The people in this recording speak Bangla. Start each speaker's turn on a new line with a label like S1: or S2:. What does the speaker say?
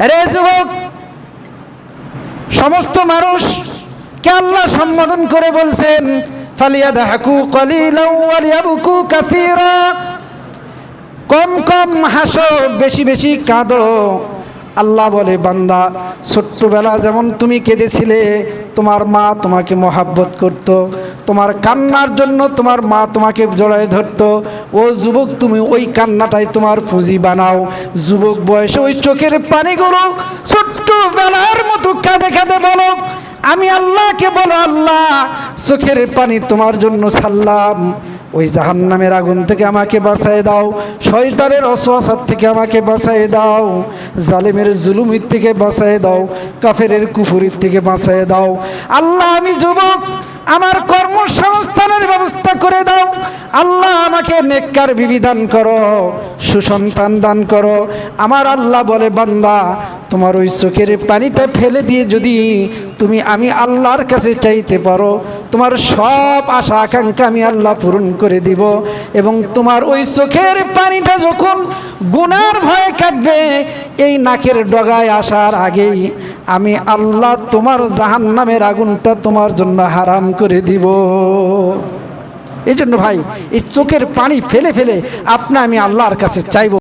S1: আরে যুবক, সমস্ত মানুষ কে আল্লাহ সম্বোধন করে বলছেন ফালিয়াদহাকু কালিলান ওয়া লিয়াবকু কাসীরা, কম কম হাসো, বেশি বেশি কাঁদো। আল্লাহ বলে, বান্দা ছোট্টবেলা যেমন তুমি কেঁদেছিলে, তোমার মা তোমাকে মহাব্বত করত, তোমার কান্নার জন্য তোমার মা তোমাকে জড়ায় ধরত। ও যুবক, তুমি ওই কান্নাটাই তোমার পুঁজি বানাও। যুবক বয়সে ওই চোখের পানিগুলো ছোট্টবেলার মতো কাঁদে কাঁদে বলো, আমি আল্লাহকে বলো, আল্লাহ চোখের পানি তোমার জন্য ছাড়লাম, ওই জাহান্নামের আগুন থেকে আমাকে বাঁচায় দাও, শয়তানের ওয়াসওয়াসা থেকে আমাকে বাঁচায় দাও, জালেমের জুলুমের থেকে বাঁচায় দাও, কাফেরের কুফরির থেকে বাঁচায় দাও। আল্লাহ, আমি যুবক, আমার কর্মসংস্থানের ব্যবস্থা করে দাও। আল্লাহ, আমাকে নেককার বিবি দান করো, সুসন্তান দান করো। আমার আল্লাহ বলে, বান্দা তোমার ওই চোখের পানিটা ফেলে দিয়ে যদি তুমি আমি আল্লাহর কাছে চাইতে পারো, তোমার সব আশা আকাঙ্ক্ষা আমি আল্লাহ পূরণ করে দিব। এবং তোমার ওই চোখের পানিটা যখন গুনার ভয়ে কাটবে, এই নাকের ডগায় আসার আগেই আমি আল্লাহ তোমার জাহান্নামের আগুনটা তোমার জন্য হারাম করে দিব। এই জন্য ভাই, এই চোখের পানি ফেলে ফেলে আমি আল্লাহর কাছে চাইব।